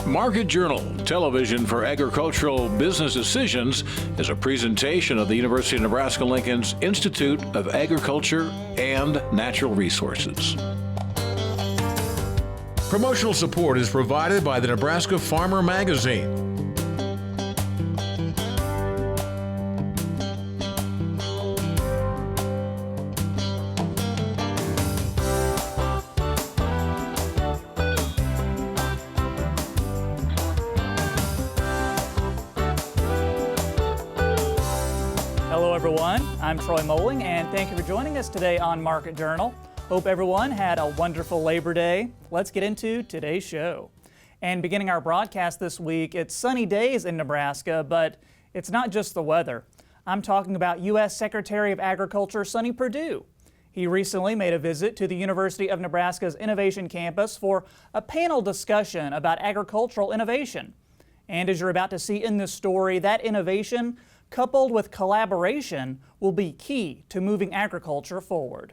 Market Journal, television for agricultural business decisions, is a presentation of the University of Nebraska-Lincoln's Institute of Agriculture and Natural Resources. Promotional support is provided by the Nebraska Farmer Magazine. I'm Troy Moling, and thank you for joining us today on Market Journal. Hope everyone had a wonderful Labor Day. Let's get into today's show. And beginning our broadcast this week, it's sunny days in Nebraska, but it's not just the weather. I'm talking about U.S. Secretary of Agriculture Sonny Perdue. He recently made a visit to the University of Nebraska's Innovation Campus for a panel discussion about agricultural innovation. And as you're about to see in this story, that innovation coupled with collaboration will be key to moving agriculture forward.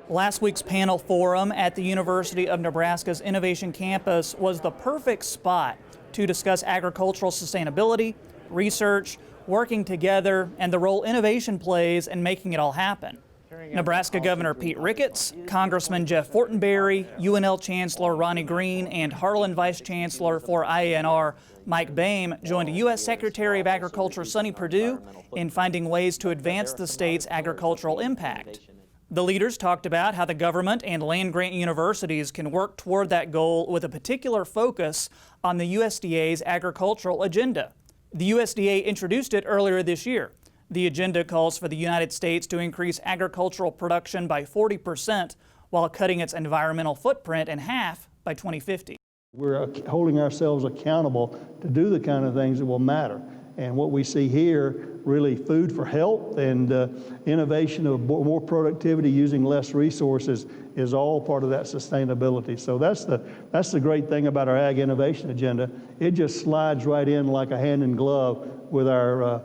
Last week's panel forum at the University of Nebraska's Innovation Campus was the perfect spot to discuss agricultural sustainability, research, working together, and the role innovation plays in making it all happen. Nebraska Governor Pete Ricketts, Congressman Jeff Fortenberry, UNL Chancellor Ronnie Green, and Harlan Vice Chancellor for IANR Mike Boehm joined U.S. Secretary of Agriculture Sonny Perdue in finding ways to advance the state's agricultural impact. The leaders talked about how the government and land-grant universities can work toward that goal with a particular focus on the USDA's agricultural agenda. The USDA introduced it earlier this year. The agenda calls for the United States to increase agricultural production by 40% while cutting its environmental footprint in half by 2050. We're holding ourselves accountable to do the kind of things that will matter. And what we see here, really food for health and innovation of more productivity using less resources is all part of that sustainability. So that's the great thing about our Ag Innovation Agenda. It just slides right in like a hand in glove with our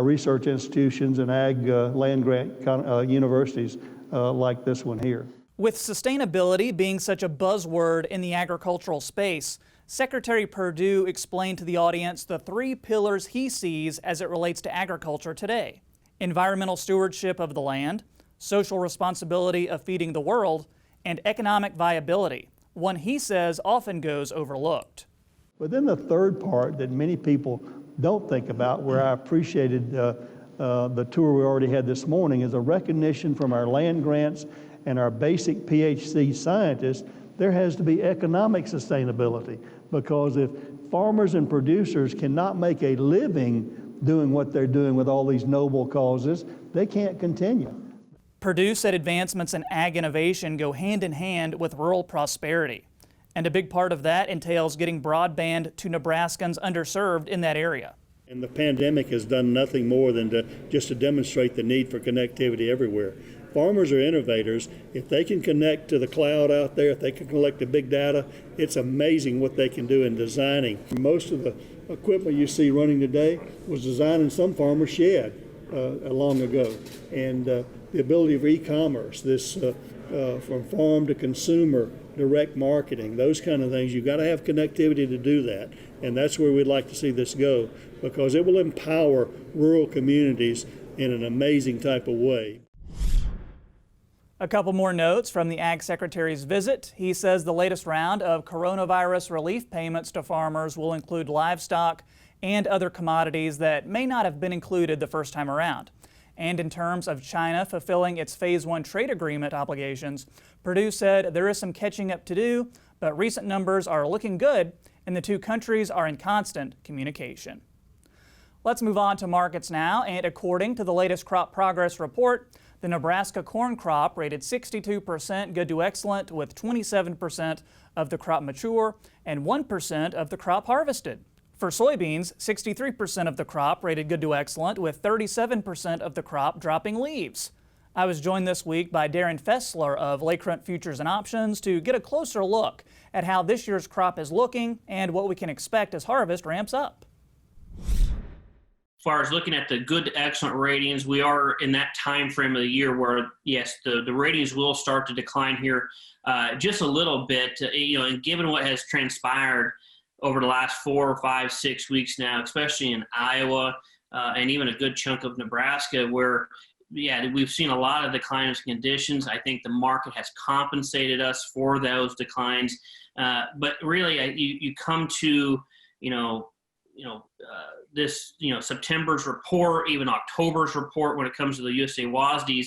research institutions and ag land-grant universities like this one here. With sustainability being such a buzzword in the agricultural space, Secretary Perdue explained to the audience the three pillars he sees as it relates to agriculture today: environmental stewardship of the land, social responsibility of feeding the world, and economic viability, one he says often goes overlooked. But then the third part that many people don't think about, where I appreciated the tour we already had this morning, is a recognition from our land grants and our basic PhD scientists. There has to be economic sustainability, because if farmers and producers cannot make a living doing what they're doing with all these noble causes, they can't continue. Perdue said advancements in ag innovation go hand in hand with rural prosperity. And a big part of that entails getting broadband to Nebraskans underserved in that area. And the pandemic has done nothing more than to demonstrate the need for connectivity everywhere. Farmers are innovators. If they can connect to the cloud out there, if they can collect the big data, it's amazing what they can do in designing. Most of the equipment you see running today was designed in some farmer's shed long ago. And the ability of e-commerce, this from farm to consumer, direct marketing, those kind of things, you've got to have connectivity to do that. And that's where we'd like to see this go, because it will empower rural communities in an amazing type of way. A couple more notes from the Ag Secretary's visit. He says the latest round of coronavirus relief payments to farmers will include livestock and other commodities that may not have been included the first time around. And in terms of China fulfilling its Phase 1 trade agreement obligations, Perdue said there is some catching up to do, but recent numbers are looking good and the two countries are in constant communication. Let's move on to markets now, and according to the latest crop progress report, the Nebraska corn crop rated 62% good to excellent, with 27% of the crop mature and 1% of the crop harvested. For soybeans, 63% of the crop rated good to excellent, with 37% of the crop dropping leaves. I was joined this week by Darin Fessler of Lakefront Futures and Options to get a closer look at how this year's crop is looking and what we can expect as harvest ramps up. far as looking at the good to excellent ratings, we are in that time frame of the year where, yes, the ratings will start to decline here just a little bit, and given what has transpired over the last 4 or 5, 6 weeks now, especially in Iowa and even a good chunk of Nebraska, where, we've seen a lot of decline in conditions. I think the market has compensated us for those declines. But really, you come to, this, September's report, even October's report when it comes to the USA WASDEs.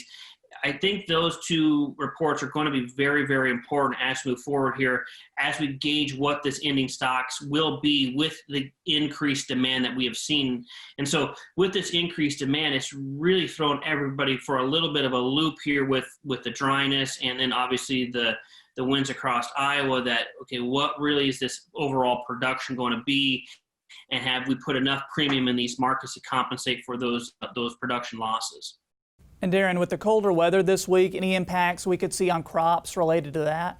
I think those two reports are going to be very, very important as we move forward here, as we gauge what this ending stocks will be with the increased demand that we have seen. And so with this increased demand, it's really thrown everybody for a little bit of a loop here with the dryness, and then obviously the winds across Iowa that, okay, what really is this overall production going to be? And have we put enough premium in these markets to compensate for those production losses? And Darin, with the colder weather this week, any impacts we could see on crops related to that?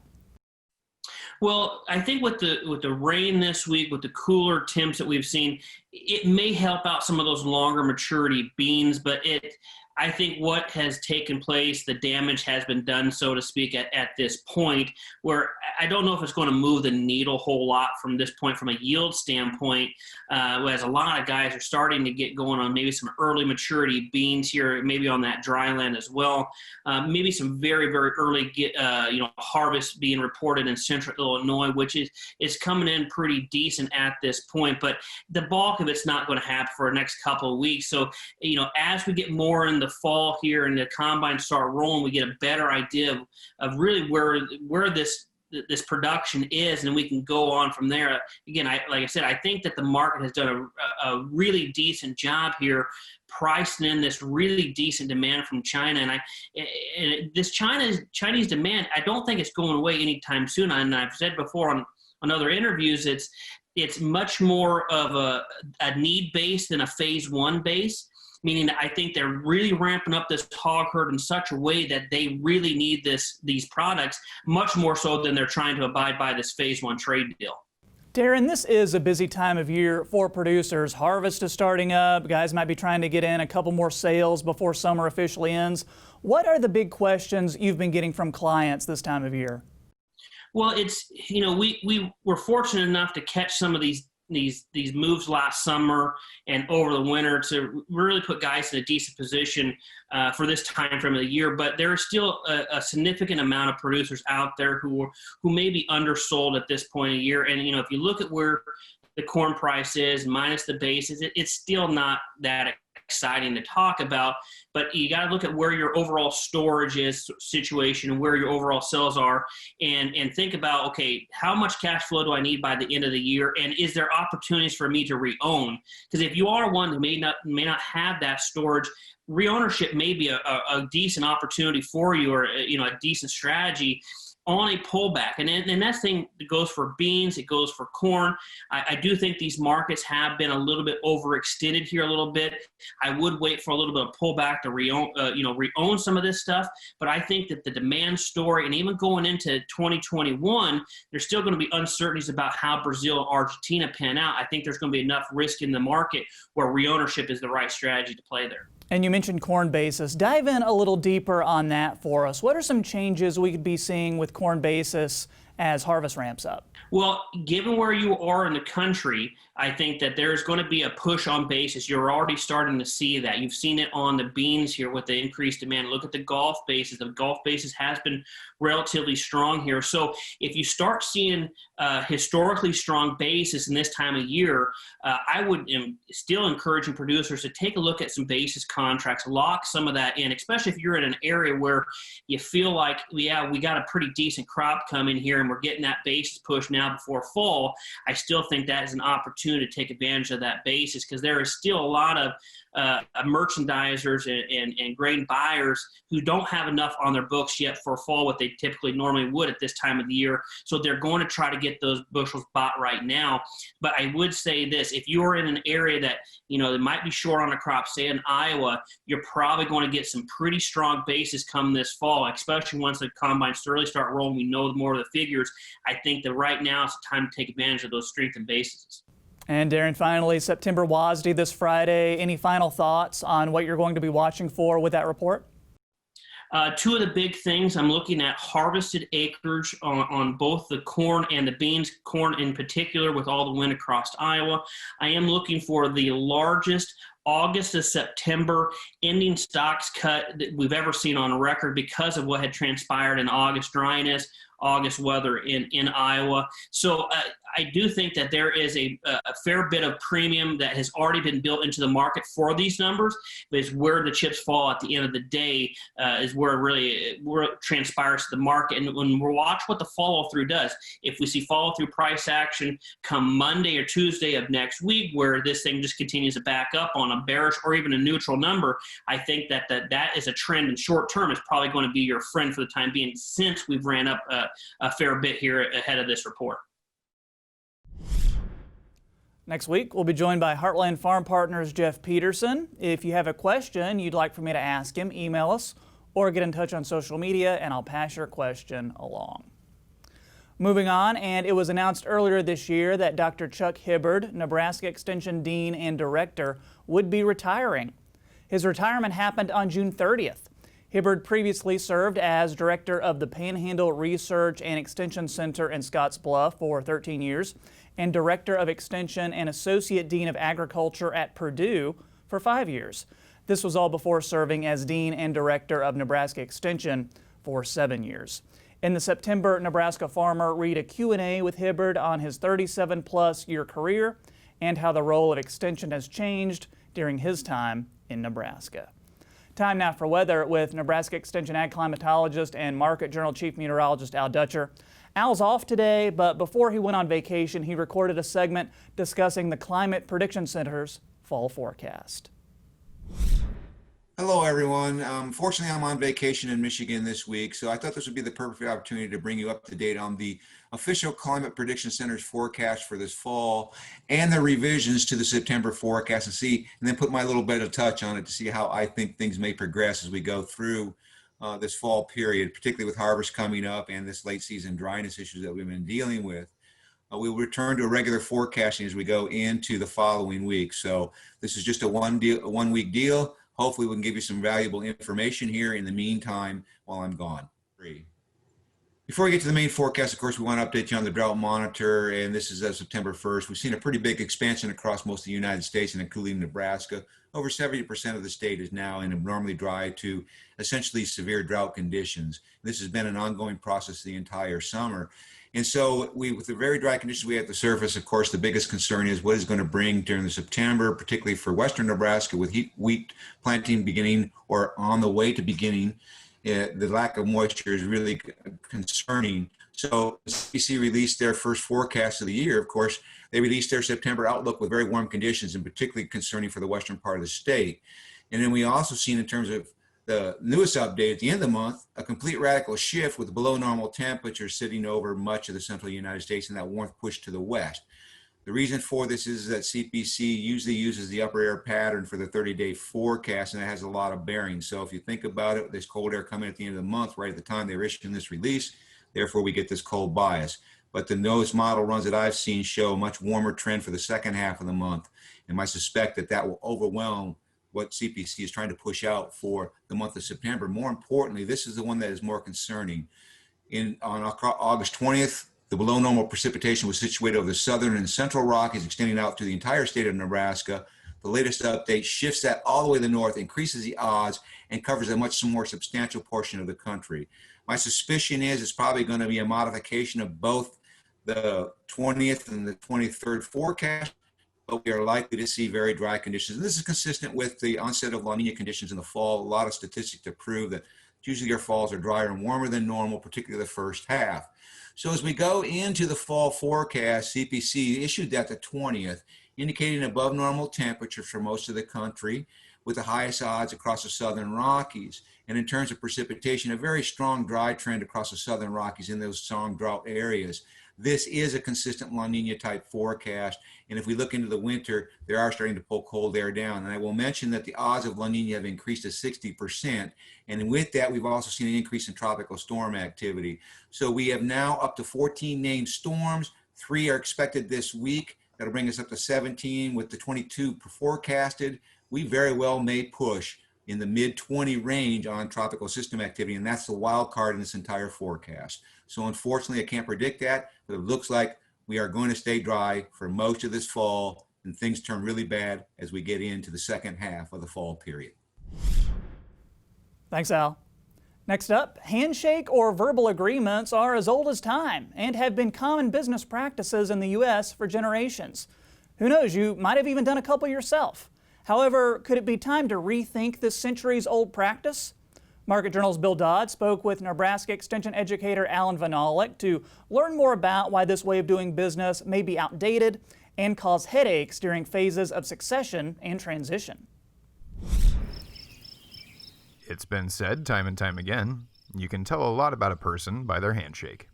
Well, I think with the rain this week, with the cooler temps that we've seen, it may help out some of those longer maturity beans, but I think what has taken place, the damage has been done, so to speak, at this point, where I don't know if it's going to move the needle a whole lot from this point from a yield standpoint, as a lot of guys are starting to get going on maybe some early maturity beans here, maybe on that dry land as well. Maybe some very, very early harvest being reported in central Illinois, which is coming in pretty decent at this point. But the bulk of it's not going to happen for the next couple of weeks. So, as we get more in the fall here and the combines start rolling, we get a better idea of really where this production is, and we can go on from there. Again, like I said, I think that the market has done a really decent job here pricing in this really decent demand from China. And this Chinese demand, I don't think it's going away anytime soon. And I've said before on other interviews, it's much more of a need base than a phase one base. Meaning that I think they're really ramping up this hog herd in such a way that they really need these products much more so than they're trying to abide by this phase one trade deal. Darin, this is a busy time of year for producers. Harvest is starting up. Guys might be trying to get in a couple more sales before summer officially ends. What are the big questions you've been getting from clients this time of year? Well, it's, we were fortunate enough to catch some of these moves last summer and over the winter to really put guys in a decent position for this time frame of the year. But there is still a significant amount of producers out there who may be undersold at this point of the year. And, if you look at where the corn price is minus the basis, it's still not that exciting to talk about, but you got to look at where your overall storage is situation and where your overall sales are, and think about, okay, how much cash flow do I need by the end of the year, and is there opportunities for me to re-own? Because if you are one who may not have that storage, re-ownership may be a decent opportunity for you, or a decent strategy on a pullback. And that thing goes for beans, it goes for corn. I do think these markets have been a little bit overextended here a little bit. I would wait for a little bit of pullback to re-own some of this stuff. But I think that the demand story, and even going into 2021, there's still going to be uncertainties about how Brazil and Argentina pan out. I think there's going to be enough risk in the market where re-ownership is the right strategy to play there. And you mentioned corn basis. Dive in a little deeper on that for us. What are some changes we could be seeing with corn basis as harvest ramps up? Well, given where you are in the country, I think that there's going to be a push on basis. You're already starting to see that. You've seen it on the beans here with the increased demand. Look at the Gulf basis. The Gulf basis has been relatively strong here. So if you start seeing historically strong basis in this time of year, I would still encouraging producers to take a look at some basis contracts, lock some of that in, especially if you're in an area where you feel like, we got a pretty decent crop coming here and we're getting that basis push now before fall. I still think that is an opportunity to take advantage of that basis, because there is still a lot of merchandisers and grain buyers who don't have enough on their books yet for fall, what they typically normally would at this time of the year. So they're going to try to get those bushels bought right now. But I would say this, if you're in an area that, that might be short on a crop, say in Iowa, you're probably going to get some pretty strong basis come this fall, especially once the combines really start rolling. We know more of the figures. I think that right now is the time to take advantage of those strengthened bases. And Darin, finally, September WASDE this Friday. Any final thoughts on what you're going to be watching for with that report? Two of the big things, I'm looking at harvested acreage on both the corn and the beans, corn in particular with all the wind across Iowa. I am looking for the largest August to September ending stocks cut that we've ever seen on record because of what had transpired in August dryness, August weather in Iowa. So I do think that there is a fair bit of premium that has already been built into the market for these numbers, but it's where the chips fall at the end of the day is where it transpires to the market. And when we watch what the follow-through does, if we see follow-through price action come Monday or Tuesday of next week where this thing just continues to back up on a bearish or even a neutral number, I think that is a trend in short term is probably going to be your friend for the time being since we've ran up a fair bit here ahead of this report. Next week, we'll be joined by Heartland Farm Partners' Jeff Peterson. If you have a question you'd like for me to ask him, email us or get in touch on social media and I'll pass your question along. Moving on, and it was announced earlier this year that Dr. Chuck Hibbard, Nebraska Extension Dean and Director, would be retiring. His retirement happened on June 30th. Hibbard previously served as Director of the Panhandle Research and Extension Center in Scottsbluff for 13 years and Director of Extension and Associate Dean of Agriculture at Purdue for 5 years. This was all before serving as Dean and Director of Nebraska Extension for 7 years. In the September, Nebraska Farmer read a Q&A with Hibbard on his 37-plus year career and how the role of Extension has changed during his time in Nebraska. Time now for weather with Nebraska Extension Ag Climatologist and Market Journal Chief Meteorologist Al Dutcher. Al's off today, but before he went on vacation, he recorded a segment discussing the Climate Prediction Center's fall forecast. Hello, everyone. Fortunately, I'm on vacation in Michigan this week, so I thought this would be the perfect opportunity to bring you up to date on the official Climate Prediction Center's forecast for this fall and the revisions to the September forecast and then put my little bit of touch on it to see how I think things may progress as we go through this fall period, particularly with harvest coming up and this late season dryness issues that we've been dealing with. We will return to a regular forecasting as we go into the following week. So this is just a one week deal. Hopefully we can give you some valuable information here in the meantime while I'm gone. Before we get to the main forecast, of course, we want to update you on the drought monitor, and this is September 1st. We've seen a pretty big expansion across most of the United States and including Nebraska. Over 70% of the state is now in abnormally dry to essentially severe drought conditions. This has been an ongoing process the entire summer. And so with the very dry conditions we have at the surface, of course, the biggest concern is what is going to bring during the September, particularly for western Nebraska with wheat planting beginning or on the way to beginning. The lack of moisture is really concerning. So CPC released their first forecast of the year. Of course, they released their September outlook with very warm conditions and particularly concerning for the western part of the state. And then we also seen in terms of the newest update at the end of the month, a complete radical shift with below normal temperatures sitting over much of the central United States and that warmth pushed to the west. The reason for this is that CPC usually uses the upper air pattern for the 30-day forecast, and it has a lot of bearings. So if you think about it, this cold air coming at the end of the month, right at the time they were issuing this release, therefore we get this cold bias. But the newest model runs that I've seen show a much warmer trend for the second half of the month, and I suspect that will overwhelm what CPC is trying to push out for the month of September. More importantly, this is the one that is more concerning. On August 20th, the below normal precipitation was situated over the southern and central Rockies, extending out to the entire state of Nebraska. The latest update shifts that all the way to the north, increases the odds, and covers a much more substantial portion of the country. My suspicion is it's probably going to be a modification of both the 20th and the 23rd forecast, but we are likely to see very dry conditions. And this is consistent with the onset of La Nina conditions in the fall. A lot of statistics to prove that usually our falls are drier and warmer than normal, particularly the first half. So as we go into the fall forecast, CPC issued that the 20th, indicating above normal temperatures for most of the country with the highest odds across the southern Rockies. And in terms of precipitation, a very strong dry trend across the southern Rockies in those strong drought areas. This is a consistent La Nina type forecast. And if we look into the winter, they are starting to pull cold air down. And I will mention that the odds of La Nina have increased to 60%. And with that, we've also seen an increase in tropical storm activity. So we have now up to 14 named storms. 3 are expected this week. That'll bring us up to 17 with the 22 forecasted. We very well may push in the mid 20 range on tropical system activity, and that's the wild card in this entire forecast. So unfortunately, I can't predict that, but it looks like we are going to stay dry for most of this fall, and things turn really bad as we get into the second half of the fall period. Thanks, Al. Next up, handshake or verbal agreements are as old as time and have been common business practices in the U.S. for generations. Who knows, you might have even done a couple yourself. However, could it be time to rethink this centuries-old practice? Market Journal's Bill Dodd spoke with Nebraska Extension educator Allan Vyhnalek to learn more about why this way of doing business may be outdated and cause headaches during phases of succession and transition. It's been said time and time again, you can tell a lot about a person by their handshake.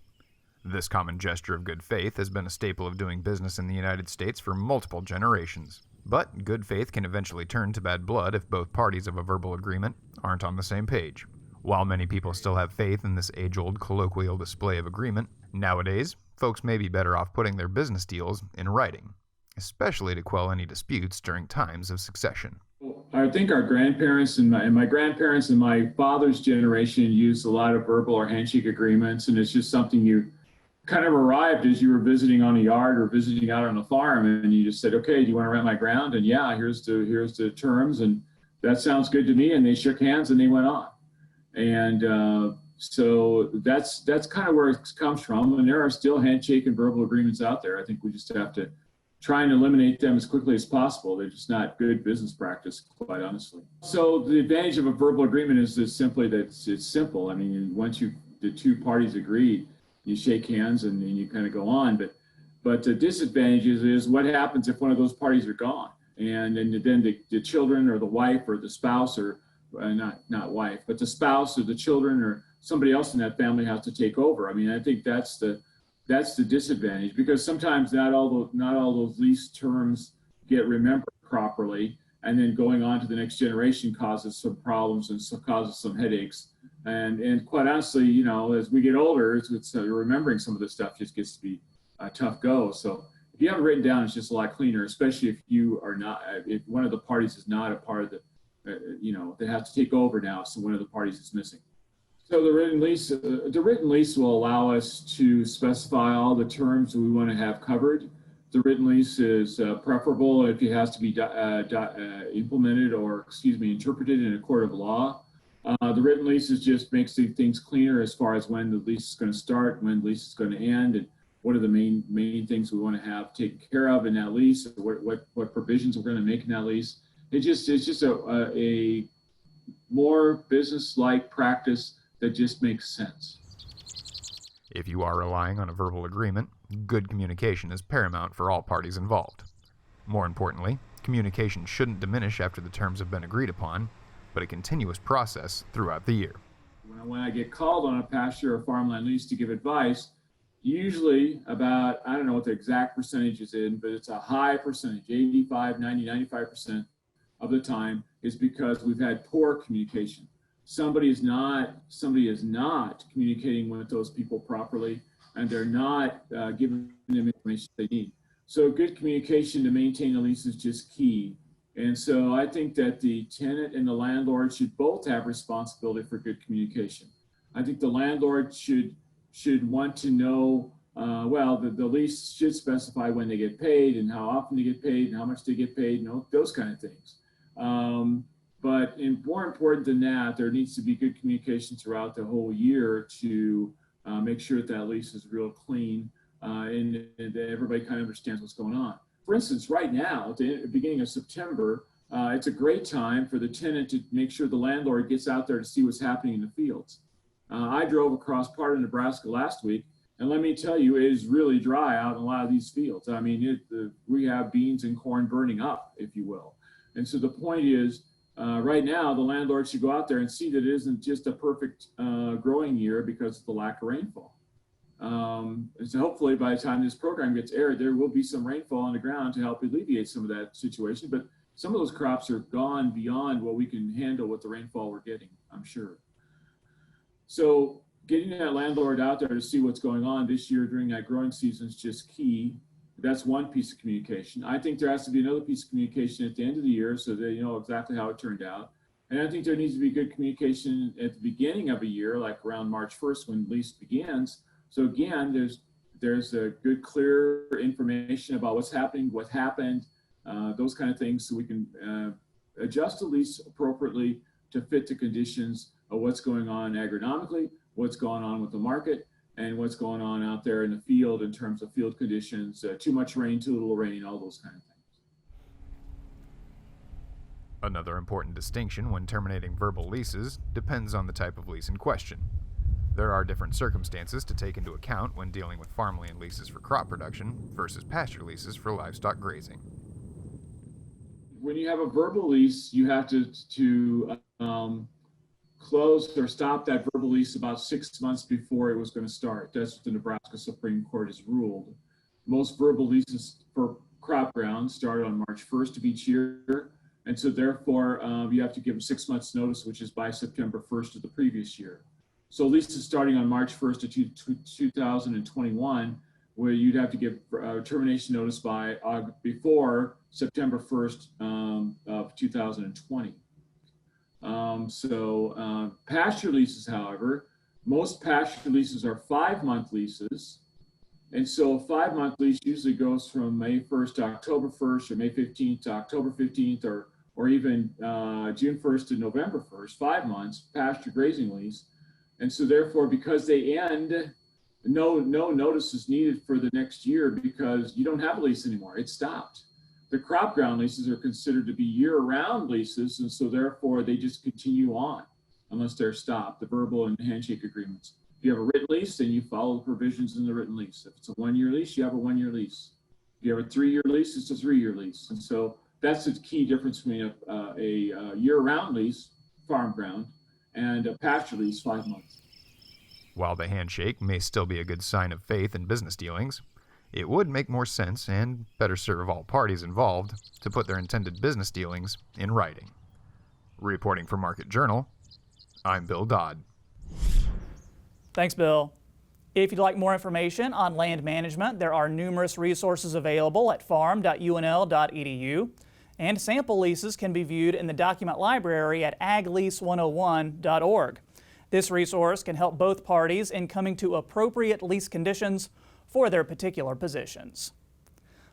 This common gesture of good faith has been a staple of doing business in the United States for multiple generations. But good faith can eventually turn to bad blood if both parties of a verbal agreement aren't on the same page. While many people still have faith in this age-old colloquial display of agreement, nowadays, folks may be better off putting their business deals in writing, especially to quell any disputes during times of succession. I think our grandparents and my grandparents and my father's generation used a lot of verbal or handshake agreements, and it's just something you kind of arrived as you were visiting on a yard or visiting out on a farm, and you just said, okay, do you want to rent my ground? And yeah, here's the terms, and that sounds good to me. And they shook hands and they went on. And so that's kind of where it comes from. And there are still handshake and verbal agreements out there. I think we just have to try and eliminate them as quickly as possible. They're just not good business practice, quite honestly. So the advantage of a verbal agreement is just simply that it's simple. I mean, once the two parties agree, you shake hands and then you kind of go on. But the disadvantage is what happens if one of those parties are gone, and then the children or the wife or the spouse or not wife, but the spouse or the children or somebody else in that family has to take over. I mean, I think that's the disadvantage, because sometimes not all those lease terms get remembered properly, and then going on to the next generation causes some problems and causes some headaches. And quite honestly, you know, as we get older, it's remembering some of this stuff just gets to be a tough go. So if you have it written down, it's just a lot cleaner, especially if you are not, if one of the parties is not a part of the, they have to take over now, so one of the parties is missing. So the written lease will allow us to specify all the terms we want to have covered. The written lease is preferable if it has to be implemented or, interpreted in a court of law. The written leases just makes things cleaner as far as when the lease is going to start, when the lease is going to end, and what are the main things we want to have taken care of in that lease, what provisions we're going to make in that lease. It's just a more business-like practice that just makes sense. If you are relying on a verbal agreement, good communication is paramount for all parties involved. More importantly, communication shouldn't diminish after the terms have been agreed upon, but a continuous process throughout the year. When I get called on a pasture or farmland lease to give advice, usually about, I don't know what the exact percentage is in, but it's a high percentage, 85, 90, 95% of the time is because we've had poor communication. Somebody is not communicating with those people properly, and they're not giving them information they need. So good communication to maintain a lease is just key. And so I think that the tenant and the landlord should both have responsibility for good communication. I think the landlord should want to know, the lease should specify when they get paid and how often they get paid and how much they get paid, those kind of things. But more important than that, there needs to be good communication throughout the whole year to make sure that lease is real clean and that everybody kind of understands what's going on. For instance, right now, at the beginning of September, it's a great time for the tenant to make sure the landlord gets out there to see what's happening in the fields. I drove across part of Nebraska last week, and let me tell you, it is really dry out in a lot of these fields. I mean, we have beans and corn burning up, if you will. And so the point is, right now, the landlord should go out there and see that it isn't just a perfect growing year because of the lack of rainfall. And so hopefully by the time this program gets aired, there will be some rainfall on the ground to help alleviate some of that situation. But some of those crops are gone beyond what we can handle with the rainfall we're getting, I'm sure. So getting that landlord out there to see what's going on this year during that growing season is just key. That's one piece of communication. I think there has to be another piece of communication at the end of the year so that you know exactly how it turned out. And I think there needs to be good communication at the beginning of a year, like around March 1st when lease begins. So again, there's a good, clear information about what's happening, what happened, those kind of things, so we can adjust the lease appropriately to fit the conditions of what's going on agronomically, what's going on with the market, and what's going on out there in the field in terms of field conditions, too much rain, too little rain, all those kind of things. Another important distinction when terminating verbal leases depends on the type of lease in question. There are different circumstances to take into account when dealing with farmland leases for crop production versus pasture leases for livestock grazing. When you have a verbal lease, you have to close or stop that verbal lease about 6 months before it was going to start. That's what the Nebraska Supreme Court has ruled. Most verbal leases for crop ground start on March 1st of each year. And so therefore, you have to give them 6 months notice, which is by September 1st of the previous year. So leases starting on March 1st of 2021, where you'd have to give termination notice by before September 1st of 2020. Pasture leases, however, most pasture leases are 5-month leases. And so a 5-month lease usually goes from May 1st to October 1st or May 15th to October 15th or even June 1st to November 1st, 5 months, pasture grazing lease. And so therefore, because they end, no notice is needed for the next year because you don't have a lease anymore. It stopped. The crop ground leases are considered to be year-round leases, and so therefore they just continue on unless they're stopped, the verbal and handshake agreements. If you have a written lease, then you follow the provisions in the written lease. If it's a 1-year lease, you have a 1-year lease. If you have a 3-year lease, it's a 3-year lease. And so that's the key difference between a year-round lease, farm ground, and a pasture lease, 5 months. While the handshake may still be a good sign of faith in business dealings, it would make more sense and better serve all parties involved to put their intended business dealings in writing. Reporting for Market Journal, I'm Bill Dodd. Thanks, Bill. If you'd like more information on land management, there are numerous resources available at farm.unl.edu, and sample leases can be viewed in the document library at aglease101.org. This resource can help both parties in coming to appropriate lease conditions for their particular positions.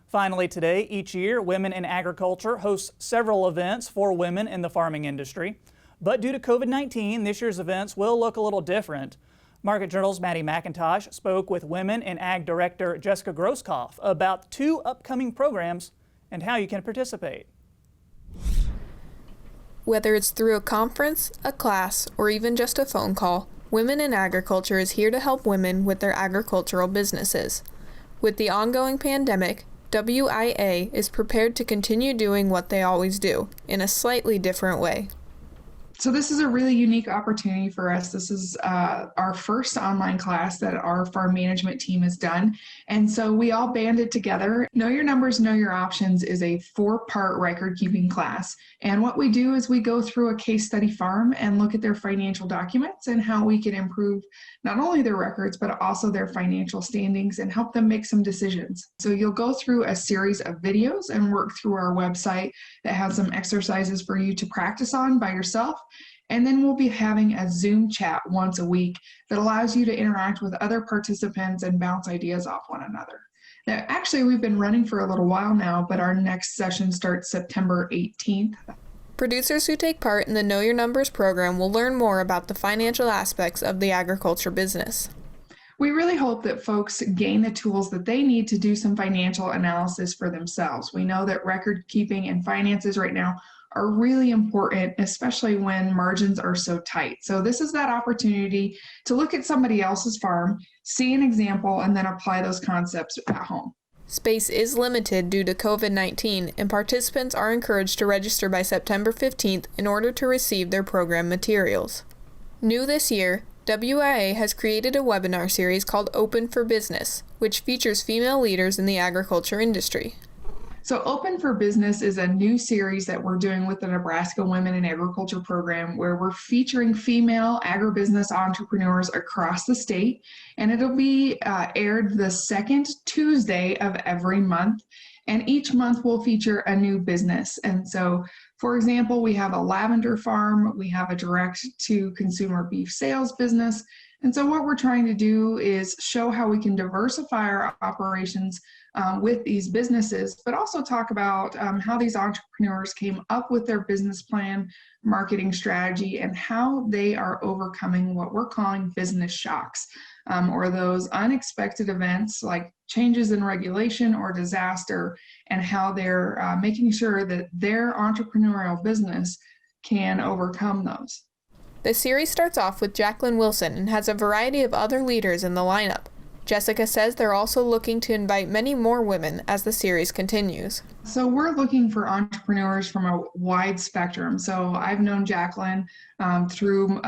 Finally today, each year, Women in Agriculture hosts several events for women in the farming industry. But due to COVID-19, this year's events will look a little different. Market Journal's Maddie McIntosh spoke with Women in Ag Director Jessica Groskopf about 2 upcoming programs and how you can participate. Whether it's through a conference, a class, or even just a phone call, Women in Agriculture is here to help women with their agricultural businesses. With the ongoing pandemic, WIA is prepared to continue doing what they always do, in a slightly different way. So this is a really unique opportunity for us. This is our first online class that our farm management team has done. And so we all banded together. Know Your Numbers, Know Your Options is a 4-part record keeping class. And what we do is we go through a case study farm and look at their financial documents and how we can improve not only their records, but also their financial standings and help them make some decisions. So you'll go through a series of videos and work through our website that has some exercises for you to practice on by yourself. And then we'll be having a Zoom chat once a week that allows you to interact with other participants and bounce ideas off one another. Now, actually, we've been running for a little while now, but our next session starts September 18th. Producers who take part in the Know Your Numbers program will learn more about the financial aspects of the agriculture business. We really hope that folks gain the tools that they need to do some financial analysis for themselves. We know that record keeping and finances right now are really important, especially when margins are so tight. So this is that opportunity to look at somebody else's farm, see an example, and then apply those concepts at home. Space is limited due to COVID-19, and participants are encouraged to register by September 15th in order to receive their program materials. New this year, WIA has created a webinar series called Open for Business, which features female leaders in the agriculture industry. So Open for Business is a new series that we're doing with the Nebraska Women in Agriculture program, where we're featuring female agribusiness entrepreneurs across the state. And it'll be aired the second Tuesday of every month. And each month we'll feature a new business. And so, for example, we have a lavender farm, we have a direct-to-consumer beef sales business. And so what we're trying to do is show how we can diversify our operations with these businesses, but also talk about how these entrepreneurs came up with their business plan, marketing strategy, and how they are overcoming what we're calling business shocks, or those unexpected events like changes in regulation or disaster, and how they're making sure that their entrepreneurial business can overcome those. The series starts off with Jacqueline Wilson and has a variety of other leaders in the lineup. Jessica says they're also looking to invite many more women as the series continues. So we're looking for entrepreneurs from a wide spectrum. So I've known Jacqueline through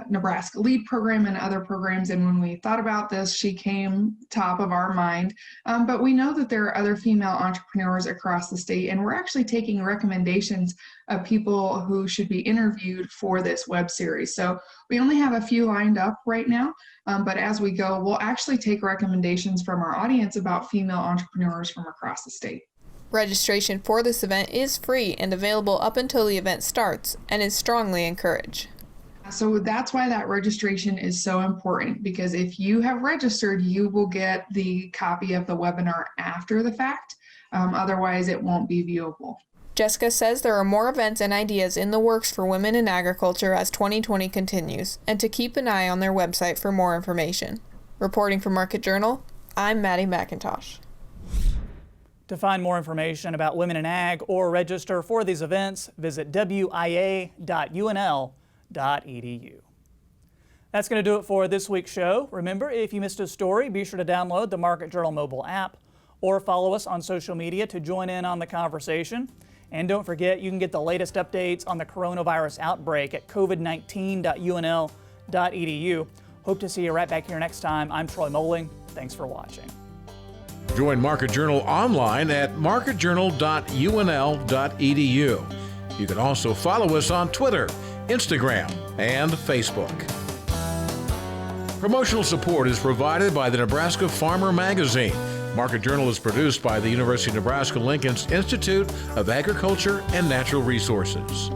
Nebraska Lead program and other programs. And when we thought about this, she came top of our mind. But we know that there are other female entrepreneurs across the state, and we're actually taking recommendations of people who should be interviewed for this web series. So we only have a few lined up right now, but as we go, we'll actually take recommendations from our audience about female entrepreneurs from across the state. Registration for this event is free and available up until the event starts and is strongly encouraged. So that's why that registration is so important, because if you have registered, you will get the copy of the webinar after the fact. Otherwise, it won't be viewable. Jessica says there are more events and ideas in the works for women in agriculture as 2020 continues, and to keep an eye on their website for more information. Reporting for Market Journal, I'm Maddie McIntosh. To find more information about women in ag or register for these events, visit wia.unl.edu. That's going to do it for this week's show. Remember, if you missed a story, be sure to download the Market Journal mobile app or follow us on social media to join in on the conversation. And don't forget, you can get the latest updates on the coronavirus outbreak at covid19.unl.edu. Hope to see you right back here next time. I'm Troy Moling. Thanks for watching. Join Market Journal online at marketjournal.unl.edu. You can also follow us on Twitter, Instagram, and Facebook. Promotional support is provided by the Nebraska Farmer Magazine. Market Journal is produced by the University of Nebraska Lincoln's Institute of Agriculture and Natural Resources.